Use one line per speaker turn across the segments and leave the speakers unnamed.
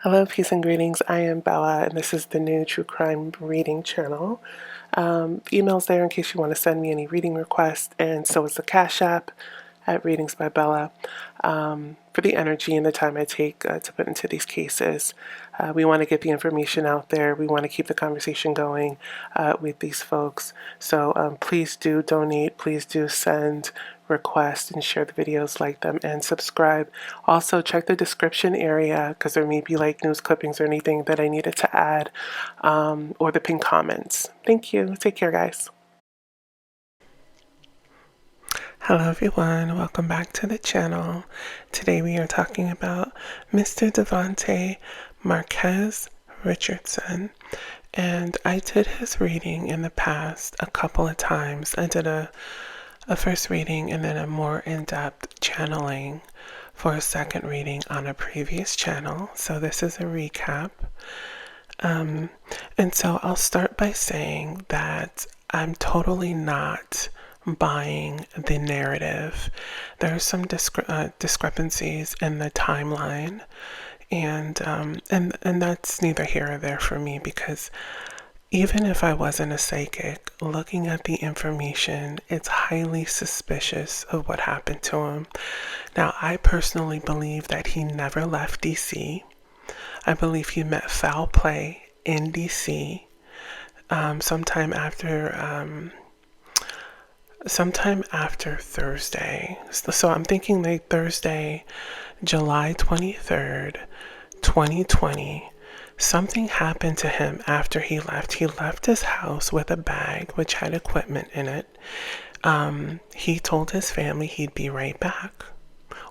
Hello, peace and greetings. I am Bella, and this is the new True Crime Reading channel. Email's there in case you want to send me any reading requests, and so is the Cash App at Readings by Bella for the energy and the time I take to put into these cases. We want to get the information out there. We want to keep the conversation going with these folks. So please do donate. Please do send request and share the videos, like them, and subscribe. Also check the description area because there may be like news clippings or anything that I needed to add, or the pinned comments. Thank you. Take care, guys. Hello everyone, welcome back to the channel. Today we are talking about Mr. Davante Richardson, and I did his reading in the past a couple of times. I did a first reading and then a more in-depth channeling for a second reading on a previous channel, so this is a recap. And so I'll start by saying that I'm totally not buying the narrative. There are some discrepancies in the timeline, and that's neither here or there for me, because even if I wasn't a psychic, looking at the information, it's highly suspicious of what happened to him. Now, I personally believe that he never left DC. I believe he met foul play in DC sometime after Thursday. So I'm thinking like Thursday, July 23rd, 2020. Something happened to him after he left. He left his house with a bag which had equipment in it. He told his family he'd be right back,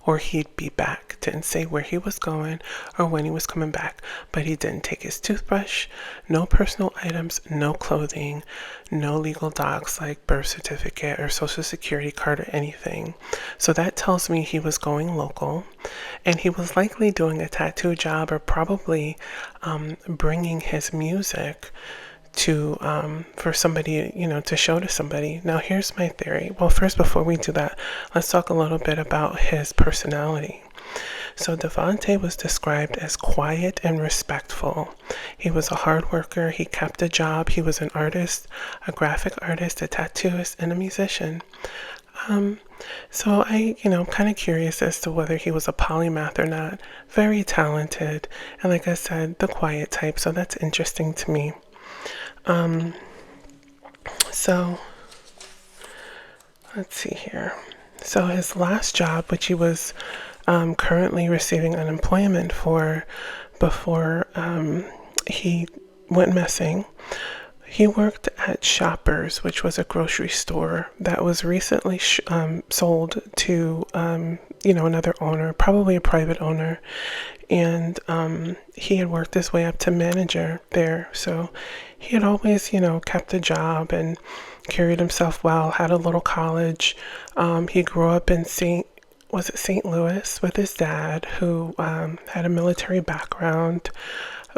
or he'd be back. Didn't say where he was going or when he was coming back, but he didn't take his toothbrush, no personal items, no clothing, no legal docs like birth certificate or social security card or anything. So that tells me he was going local, and he was likely doing a tattoo job, or probably bringing his music to for somebody, to show to somebody. Now here's my theory. Well, first, before we do that, let's talk a little bit about his personality. So Davante was described as quiet and respectful. He was a hard worker. He kept a job. He was an artist, a graphic artist, a tattooist, and a musician. So I'm kind of curious as to whether he was a polymath or not. Very talented, and like I said, the quiet type, so that's interesting to me. So let's see here. So his last job, which he was currently receiving unemployment for before he went missing, he worked at Shoppers, which was a grocery store that was recently sold to another owner, probably a private owner. And he had worked his way up to manager there. So he had always, kept a job and carried himself well, had a little college. He grew up in St. Louis with his dad, who had a military background,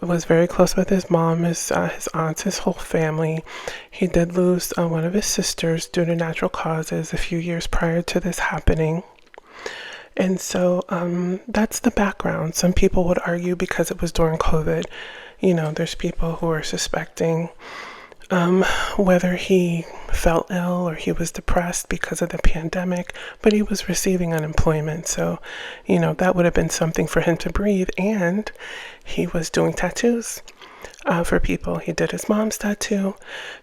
was very close with his mom, his aunts, his whole family. He did lose one of his sisters due to natural causes a few years prior to this happening. And so that's the background. Some people would argue because it was during COVID, there's people who are suspecting whether he felt ill or he was depressed because of the pandemic, but he was receiving unemployment. So, that would have been something for him to breathe. And he was doing tattoos for people. He did his mom's tattoo.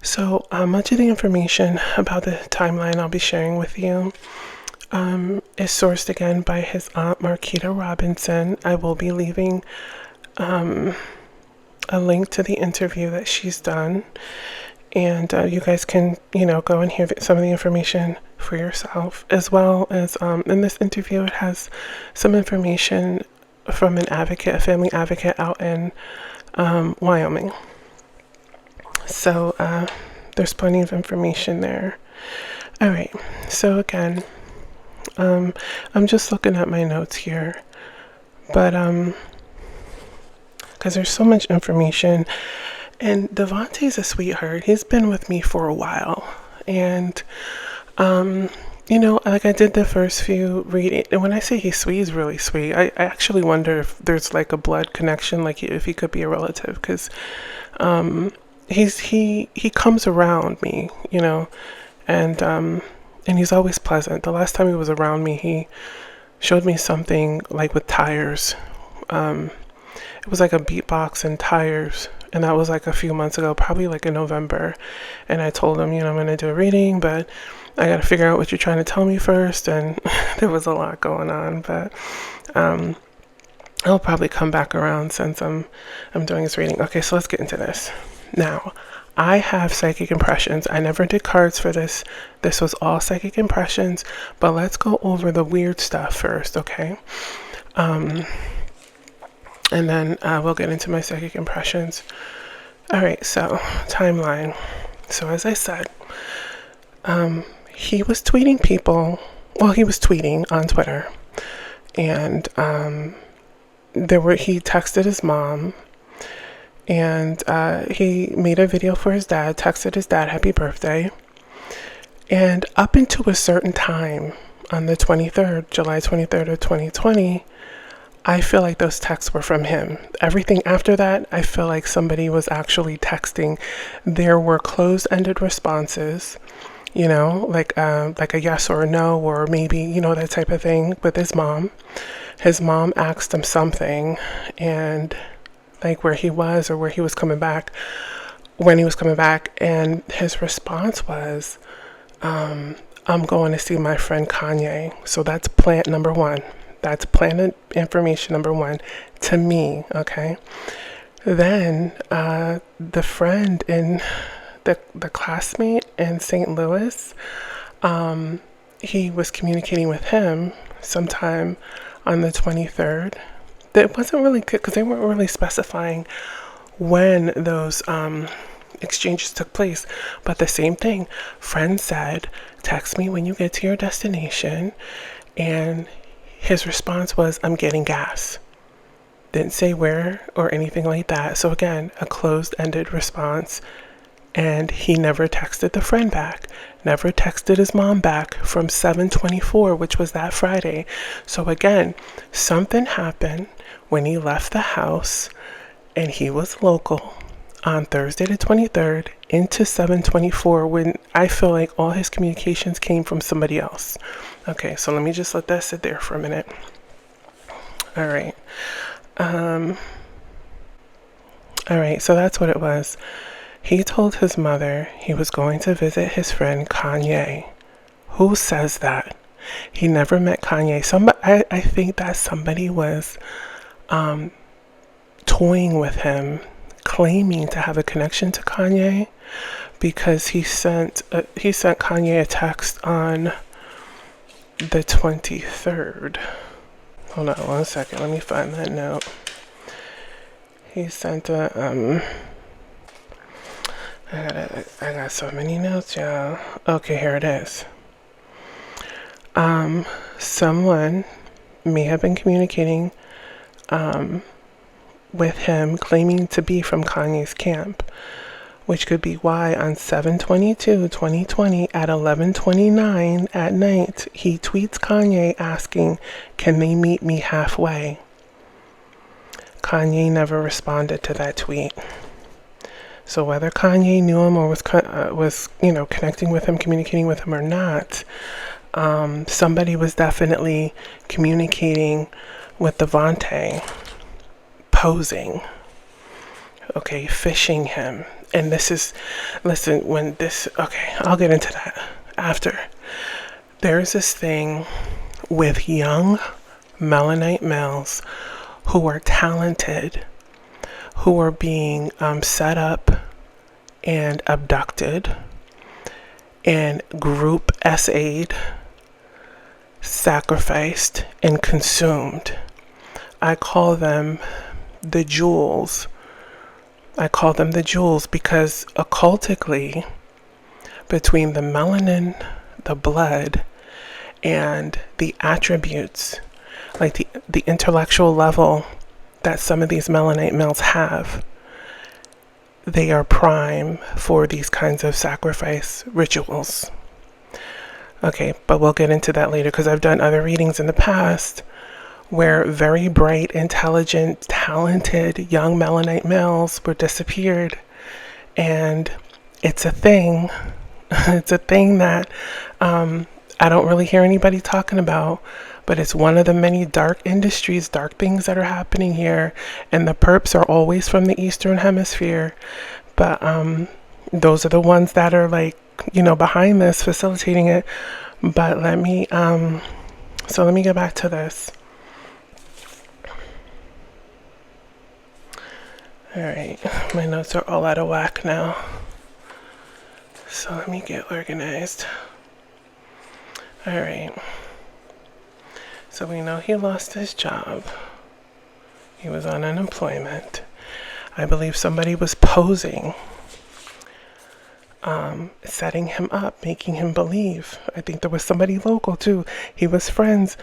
So much of the information about the timeline I'll be sharing with you is sourced again by his aunt Marquita Robinson. I will be leaving a link to the interview that she's done, and you guys can go and hear some of the information for yourself, as well as in this interview it has some information from a family advocate out in Wyoming. So there's plenty of information there. All right, so again, I'm just looking at my notes here, but because there's so much information. And Davante's a sweetheart. He's been with me for a while, and Like I did the first few reading, and when I say he's really sweet, I actually wonder if there's like a blood connection, like if he could be a relative, because he comes around me, and he's always pleasant. The last time he was around me, he showed me something like with tires. It was like a beatbox and tires, and that was like a few months ago, probably like in November. And I told him, I'm going to do a reading, but I got to figure out what you're trying to tell me first. And there was a lot going on, but I'll probably come back around since I'm doing this reading. Okay, so let's get into this. Now, I have psychic impressions. I never did cards for this. This was all psychic impressions, but let's go over the weird stuff first, okay? And then we'll get into my psychic impressions. All right, so timeline. So as I said, he was tweeting people. Well, he was tweeting on Twitter, and he texted his mom, and he made a video for his dad, texted his dad happy birthday, and up until a certain time on the 23rd, July 23rd of 2020, I feel like those texts were from him. Everything after that, I feel like somebody was actually texting. There were closed-ended responses, like a yes or a no, or maybe, that type of thing with his mom. His mom asked him something, and like where he was or where he was coming back, when he was coming back, and his response was, I'm going to see my friend Kanye. So that's plant number one. That's planet information number one to me, okay? Then the friend in the classmate in St. Louis, he was communicating with him sometime on the 23rd. It wasn't really good because they weren't really specifying when those exchanges took place. But the same thing, friend said, text me when you get to your destination, and his response was, I'm getting gas. Didn't say where or anything like that. So again, a closed-ended response. And he never texted the friend back, never texted his mom back from 7/24, which was that Friday. So again, something happened when he left the house and he was local on Thursday the 23rd into 7/24, when I feel like all his communications came from somebody else. Okay, so let me just let that sit there for a minute. All right. All right, so that's what it was. He told his mother he was going to visit his friend Kanye. Who says that? He never met Kanye. I think that somebody was toying with him, claiming to have a connection to Kanye, because he sent Kanye a text on the 23rd. Hold on one second. Let me find that note. He sent a I got so many notes, y'all. Okay, here it is. Someone may have been communicating with him, claiming to be from Kanye's camp, which could be why on 7/22/2020 at 11:29 at night, he tweets Kanye asking, can they meet me halfway? Kanye never responded to that tweet. So whether Kanye knew him or was connecting with him, communicating with him or not, somebody was definitely communicating with Davonte, posing, okay, fishing him. And I'll get into that after. There's this thing with young Melanite males who are talented, who are being set up and abducted and group SA'd, sacrificed, and consumed. I call them the jewels. I call them the jewels because occultically, between the melanin, the blood, and the attributes, like the intellectual level that some of these Melanite males have, they are prime for these kinds of sacrifice rituals. Okay, but we'll get into that later because I've done other readings in the past where very bright, intelligent, talented young Melanite males were disappeared. And it's a thing. It's a thing that I don't really hear anybody talking about, but it's one of the many dark industries, dark things that are happening here. And the perps are always from the Eastern Hemisphere. But those are the ones that are like, behind this, facilitating it. But let me get back to this. All right, my notes are all out of whack now. So let me get organized. All right. So we know he lost his job. He was on unemployment. I believe somebody was posing, setting him up, making him believe. I think there was somebody local too. He was friends.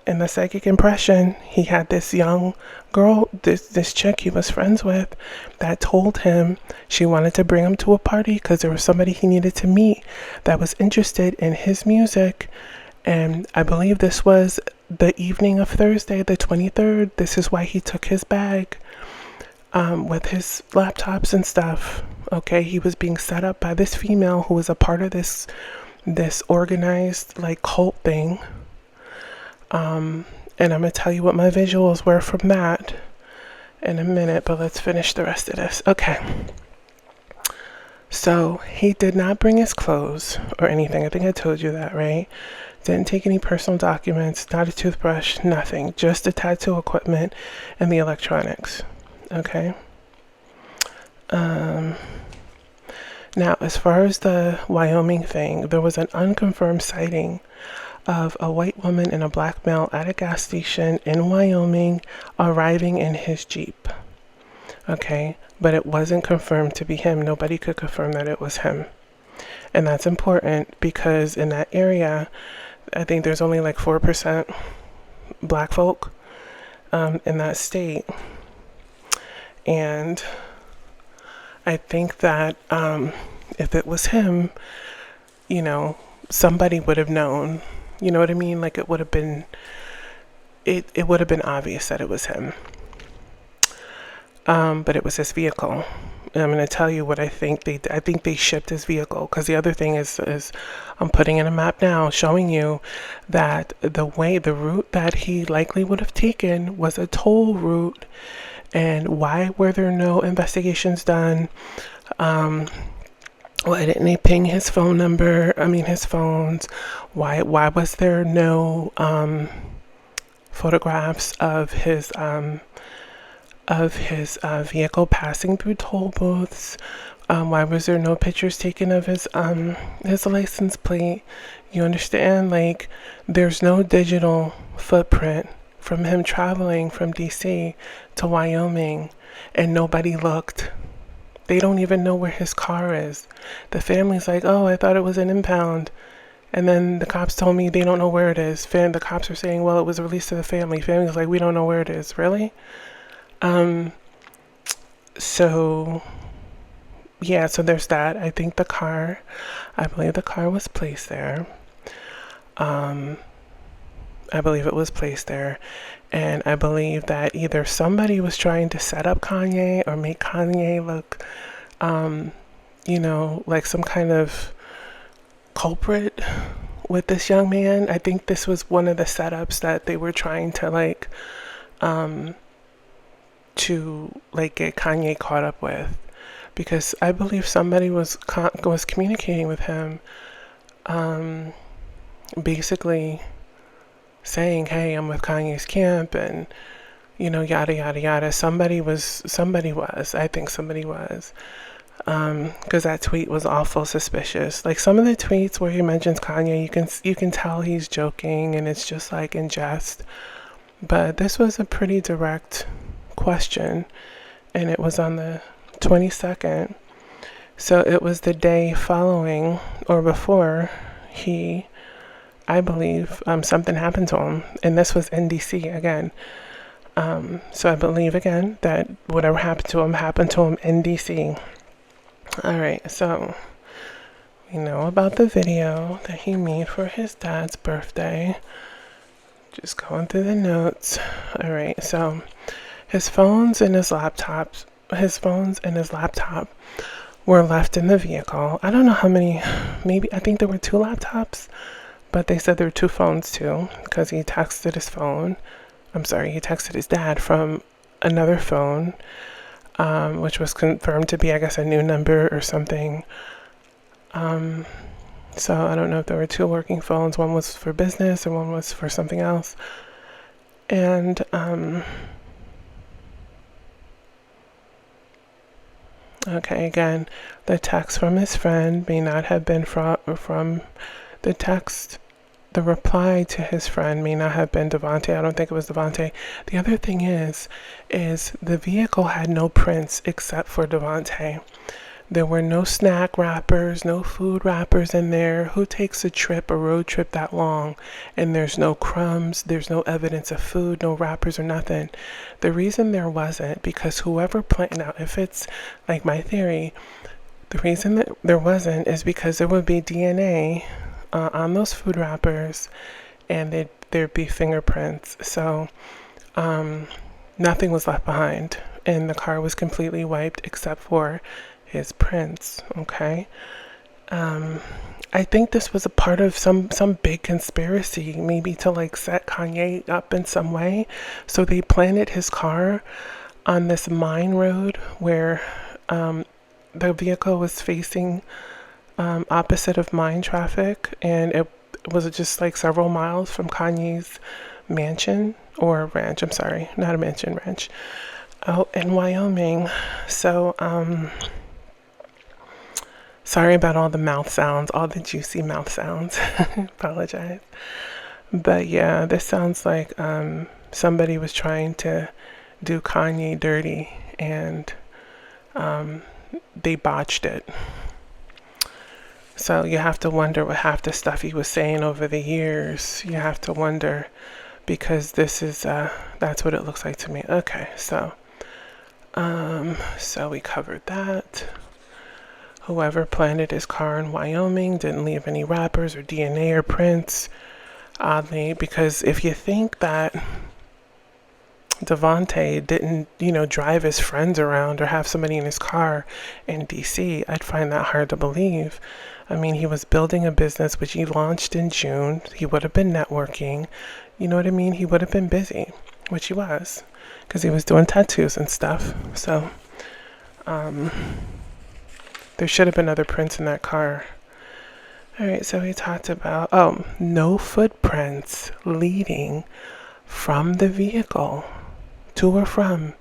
In the psychic impression, he had this young girl, this chick he was friends with, that told him she wanted to bring him to a party because there was somebody he needed to meet that was interested in his music. And I believe this was the evening of Thursday, the 23rd. This is why he took his bag with his laptops and stuff. Okay, he was being set up by this female who was a part of this organized like cult thing. And I'm going to tell you what my visuals were from that in a minute, but let's finish the rest of this. Okay. So he did not bring his clothes or anything. I think I told you that, right? Didn't take any personal documents, not a toothbrush, nothing. Just the tattoo equipment and the electronics. Okay. Now, as far as the Wyoming thing, there was an unconfirmed sighting of a white woman and a black male at a gas station in Wyoming arriving in his Jeep. Okay, but it wasn't confirmed to be him. Nobody could confirm that it was him. And that's important because in that area, I think there's only like 4% black folk in that state. And I think that if it was him, somebody would have known. You know what I mean? Like it would have been obvious that it was him. But it was his vehicle. And I'm going to tell you what I think I think they shipped his vehicle. Because the other thing is I'm putting in a map now showing you that the route that he likely would have taken was a toll route. And why were there no investigations done? Why didn't they ping his phone number? His phones. Why was there no photographs of his vehicle passing through toll booths? Why was there no pictures taken of his license plate? You understand? Like, there's no digital footprint from him traveling from DC to Wyoming, and nobody looked. They don't even know where his car is. The family's like, oh, I thought it was an impound. And then the cops told me they don't know where it is. The cops are saying, well, it was released to the family. Family's like, we don't know where it is. Really? So there's that. I believe the car was placed there. I believe it was placed there. And I believe that either somebody was trying to set up Kanye or make Kanye look, like some kind of culprit with this young man. I think this was one of the setups that they were trying to get Kanye caught up with, because I believe somebody was communicating with him, basically saying, hey, I'm with Kanye's camp, and yada yada yada. Somebody was, I think somebody was, because that tweet was awful suspicious. Like some of the tweets where he mentions Kanye, you can tell he's joking and it's just like in jest, but this was a pretty direct question, and it was on the 22nd. So it was the day following or before I believe something happened to him, and this was in DC again. So I believe again that whatever happened to him in DC. All right, so We know about the video that he made for his dad's birthday. Just going through the notes. All right, so his phones and his laptop were left in the vehicle. I don't know how many, maybe, I think there were 2 laptops, but they said there were 2 phones too, because he texted his dad from another phone, which was confirmed to be, I guess, a new number or something. So I don't know if there were 2 working phones. One was for business and one was for something else. And okay, again, the text from his friend may not have been from the text. The reply to his friend may not have been Davante. I don't think it was Davante. The other thing is the vehicle had no prints except for Davante. There were no snack wrappers, no food wrappers in there. Who takes a road trip that long, and there's no crumbs, there's no evidence of food, no wrappers or nothing? The reason there wasn't, because whoever planted, now if it's like my theory, the reason that there wasn't is because there would be DNA on those food wrappers, and there'd be fingerprints. So nothing was left behind, and the car was completely wiped except for his prints. Okay. I think this was a part of some big conspiracy, maybe to like set Kanye up in some way. So they planted his car on this mine road where the vehicle was facing opposite of mine traffic, and it was just like several miles from Kanye's mansion or ranch. I'm sorry, not a mansion, ranch. Oh, in Wyoming. So sorry about all the mouth sounds, all the juicy mouth sounds. Apologize. But yeah, this sounds like somebody was trying to do Kanye dirty, and they botched it. So you have to wonder what half the stuff he was saying over the years. You have to wonder, because this is that's what it looks like to me. Okay, so we covered that. Whoever planted his car in Wyoming didn't leave any wrappers or DNA or prints. Oddly, because if you think that Davonte didn't, drive his friends around or have somebody in his car in DC, I'd find that hard to believe. I mean, he was building a business which he launched in June. He would have been networking. You know what I mean? He would have been busy, which he was, because he was doing tattoos and stuff. So, there should have been other prints in that car. All right, so we talked about, no footprints leading from the vehicle to or from.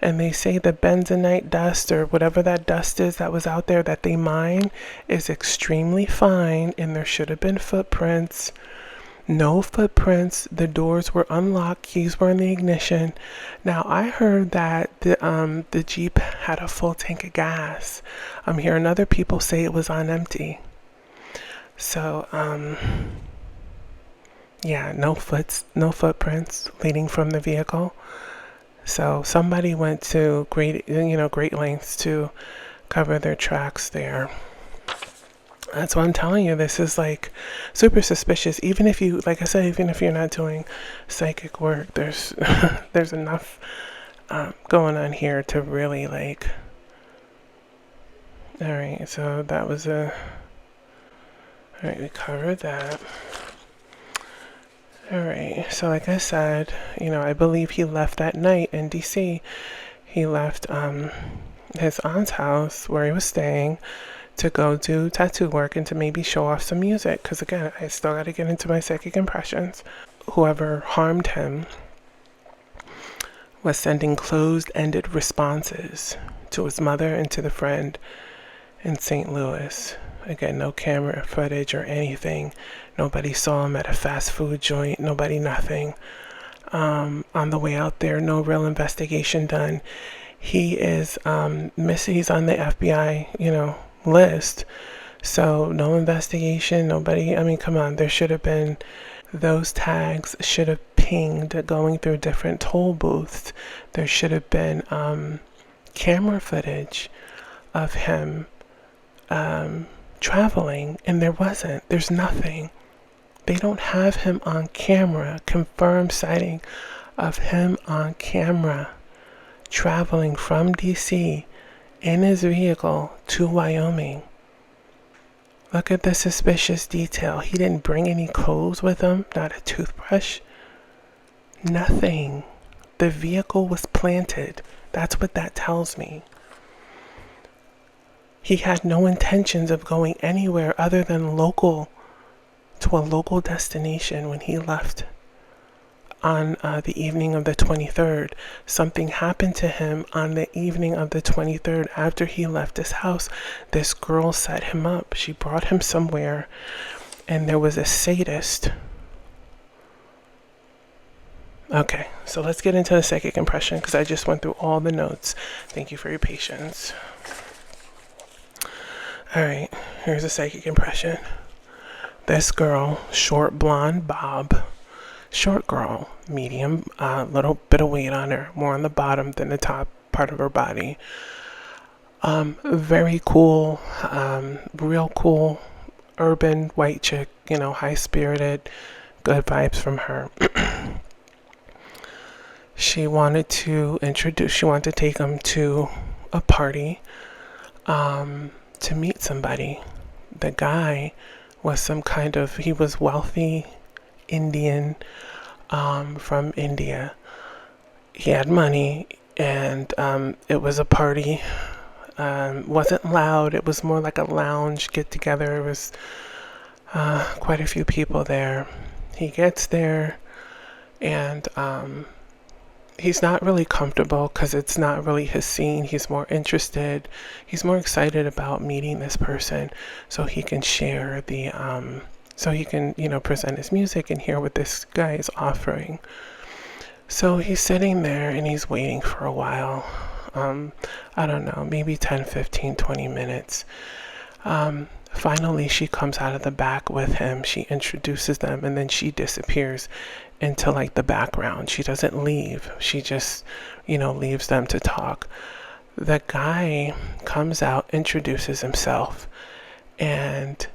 And they say the bentonite dust, or whatever that dust is that was out there that they mine, is extremely fine, and there should have been footprints. No footprints. The doors were unlocked. Keys were in the ignition. Now, I heard that the Jeep had a full tank of gas. I'm hearing other people say it was on empty. So, yeah, no footprints leading from the vehicle. So somebody went to great lengths to cover their tracks there. That's what I'm telling you. This is like super suspicious. Even if you, like I said, even if you're not doing psychic work, there's there's enough going on here to really like. All right, so that was all right, we covered that. All right, so like I said, I believe he left that night in DC. He left his aunt's house where he was staying to go do tattoo work and to maybe show off some music, because again, I still got to get into my psychic impressions. Whoever harmed him was sending closed-ended responses to his mother and to the friend in St. Louis. Again, no camera footage or anything. Nobody saw him at a fast food joint. Nobody, nothing. On the way out there, no real investigation done. He is missing. He's on the FBI, list. So no investigation. Nobody. I mean, come on. There should have been. Those tags should have pinged going through different toll booths. There should have been camera footage of him traveling, and there's nothing. They don't have him on camera, confirmed sighting of him on camera traveling from DC in his vehicle to Wyoming. Look at the suspicious detail. He didn't bring any clothes with him, not a toothbrush, nothing. The vehicle was planted. That's what that tells me. He had no intentions of going anywhere other than to a local destination when he left on the evening of the 23rd. Something happened to him on the evening of the 23rd after he left his house. This girl set him up. She brought him somewhere, and there was a sadist. Okay, so let's get into the psychic impression because I just went through all the notes. Thank you for your patience. All right, here's a psychic impression. This girl, short blonde bob, short girl, medium, little bit of weight on her, more on the bottom than the top part of her body. Very cool, real cool, urban white chick, high spirited, good vibes from her. She wanted to take him to a party, to meet somebody. The guy was he was wealthy Indian, from India. He had money, and it was a party. Wasn't loud. It was more like a lounge get together. There was quite a few people there. He gets there, and he's not really comfortable because it's not really his scene. He's more excited about meeting this person so he can share so he can, present his music and hear what this guy is offering. So he's sitting there and he's waiting for a while. I don't know, maybe 10, 15, 20 minutes. Finally, she comes out of the back with him. She introduces them, and then she disappears into the background. She doesn't leave. She just, leaves them to talk. The guy comes out, introduces himself, and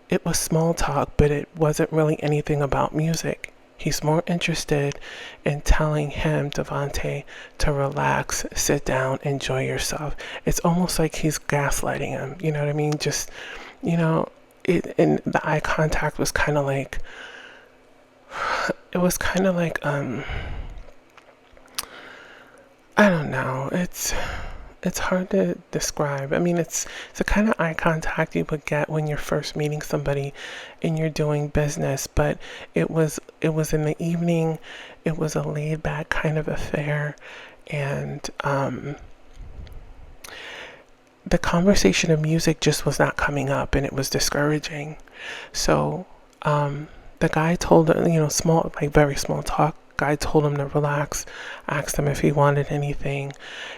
it was small talk, but it wasn't really anything about music. He's more interested in telling him, Davante, to relax, sit down, enjoy yourself. It's almost like he's gaslighting him. You know what I mean? Just, and the eye contact was kind of like, I don't know. It's hard to describe. I mean, it's the kind of eye contact you would get when you're first meeting somebody and you're doing business, but it was in the evening. It was a laid back kind of affair, and the conversation of music just was not coming up, and it was discouraging. So the guy told her, very small talk. Guy told him to relax, asked him if he wanted anything,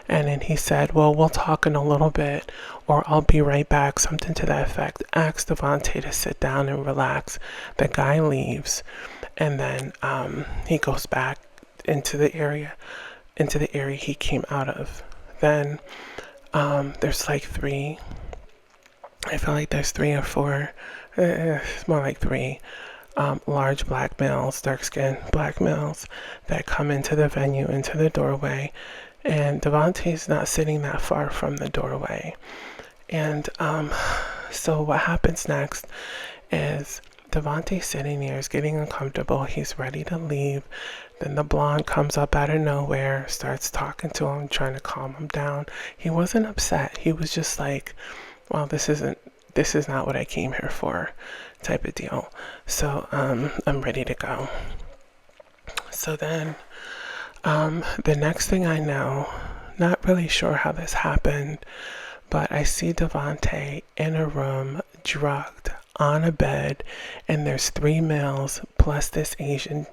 and then he said, well, we'll talk in a little bit, or I'll be right back, something to that effect. Asked Davante to sit down and relax. The guy leaves, and then he goes back into the area he came out of. Then there's three, I feel like there's 3 or 4, it's more like 3, large black males, dark-skinned black males that come into the venue, into the doorway, and Davante's not sitting that far from the doorway. And so what happens next is Davante's sitting there, is getting uncomfortable, he's ready to leave. Then the blonde comes up out of nowhere, starts talking to him, trying to calm him down. He wasn't upset. He was just like, well, this is not what I came here for, type of deal. So I'm ready to go. So then the next thing I know, not really sure how this happened, but I see Davante in a room, drugged, on a bed, and there's 3 males plus this Asian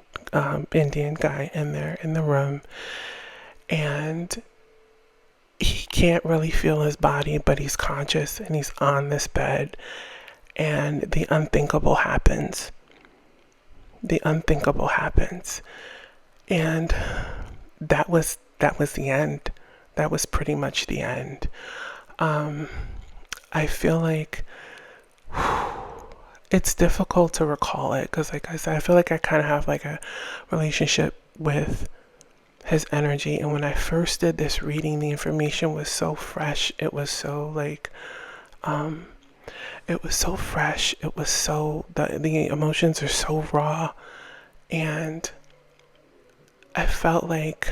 Indian guy in there in the room, and he can't really feel his body, but he's conscious and he's on this bed, and the unthinkable happens. And that was the end. That was pretty much the end. I feel like it's difficult to recall it because, like I said, I feel like I kind of have like a relationship with his energy. And when I first did this reading, the information was so fresh. It was so like, it was so fresh. It was so, the emotions are so raw. And I felt like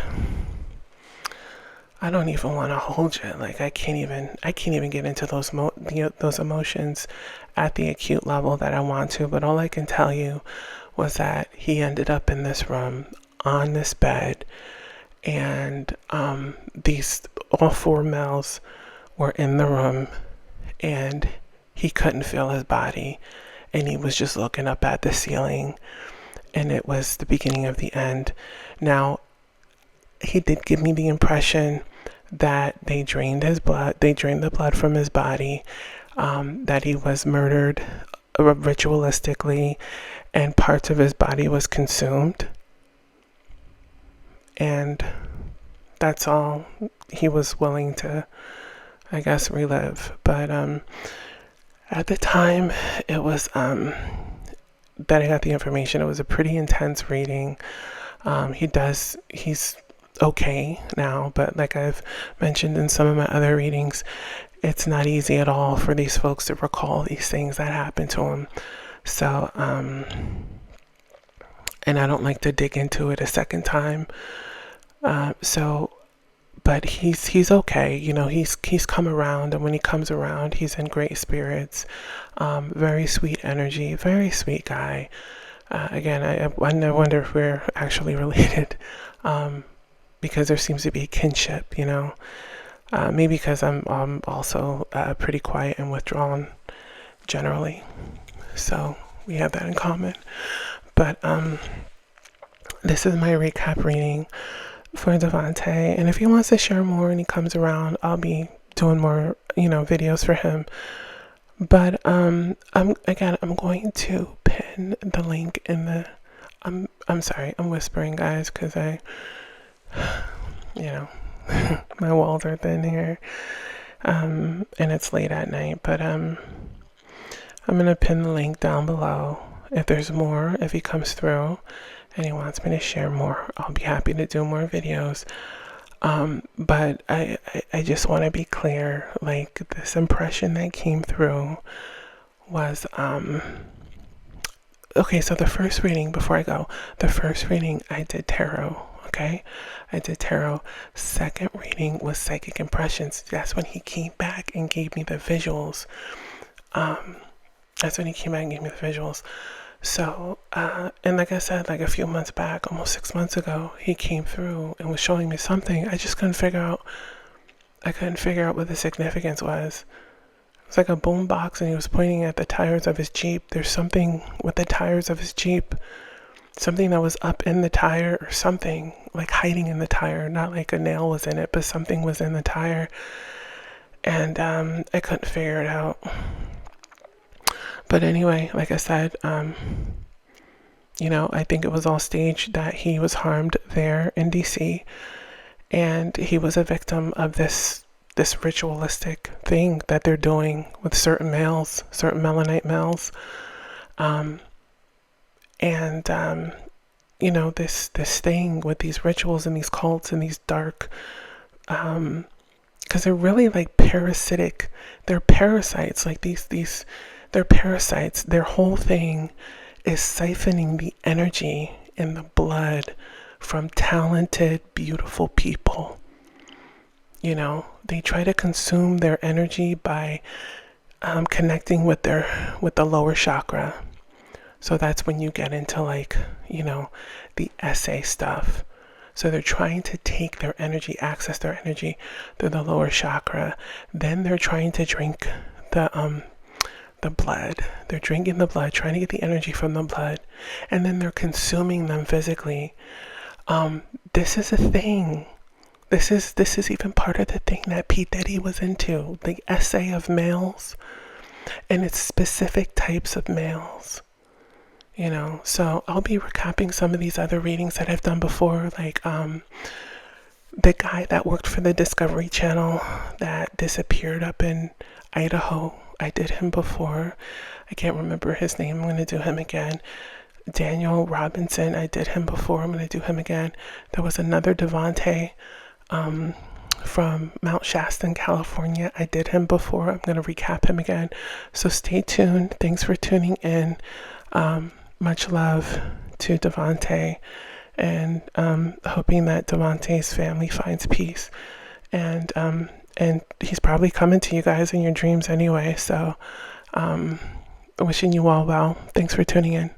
I don't even want to hold you. Like I can't even get into those emotions at the acute level that I want to. But all I can tell you was that he ended up in this room on this bed, and these all four males were in the room, and he couldn't feel his body, and he was just looking up at the ceiling, and it was the beginning of the end. Now, he did give me the impression that they drained the blood from his body, that he was murdered ritualistically, and parts of his body was consumed. And that's all he was willing to, I guess, relive. But at the time, it was that I got the information, it was a pretty intense reading. He's okay now, but like I've mentioned in some of my other readings, it's not easy at all for these folks to recall these things that happened to them. So, and I don't like to dig into it a second time. But he's okay. You know, he's come around, and when he comes around, he's in great spirits. Very sweet energy, very sweet guy. Again, I wonder if we're actually related, because there seems to be kinship, you know. Maybe because I'm also pretty quiet and withdrawn generally, so we have that in common. But this is my recap reading for Davante, and if he wants to share more and he comes around, I'll be doing more, videos for him. But I'm going to pin the link in the. I'm sorry, I'm whispering, guys, because I, my walls are thin here, and it's late at night. But I'm gonna pin the link down below. If there's more, if he comes through and he wants me to share more, I'll be happy to do more videos. But I just want to be clear, like, this impression that came through was, okay, so the first reading, before I go, I did tarot, okay? I did tarot. Second reading was psychic impressions. That's when he came back and gave me the visuals. So, and like I said, like a few months back, almost 6 months ago, he came through and was showing me something. I just couldn't figure out what the significance was. It was like a boom box, and he was pointing at the tires of his Jeep. There's something with the tires of his Jeep. Something that was up in the tire, or something like hiding in the tire. Not like a nail was in it, but something was in the tire. And I couldn't figure it out. But anyway, like I said, I think it was all staged, that he was harmed there in DC, and he was a victim of this ritualistic thing that they're doing with certain males, certain Melanite males. This thing with these rituals and these cults and these dark, because they're really like parasitic. They're parasites, like they're parasites. Their whole thing is siphoning the energy in the blood from talented, beautiful people. They try to consume their energy by connecting with the lower chakra. So that's when you get into the essay stuff. So they're trying to take their energy, access their energy through the lower chakra. Then they're trying to drink the blood. They're drinking the blood, trying to get the energy from the blood, and then they're consuming them physically. This is a thing. This is even part of the thing that P. Diddy was into, the essay of males, and it's specific types of males. So I'll be recapping some of these other readings that I've done before, like the guy that worked for the Discovery Channel that disappeared up in Idaho. I did him before. I can't remember his name. I'm going to do him again. Daniel Robinson, I did him before. I'm going to do him again. There was another Davonte from Mount Shasta, California. I did him before. I'm going to recap him again. So stay tuned. Thanks for tuning in. Much love to Davonte, and hoping that Davonte's family finds peace. And he's probably coming to you guys in your dreams anyway. So wishing you all well. Thanks for tuning in.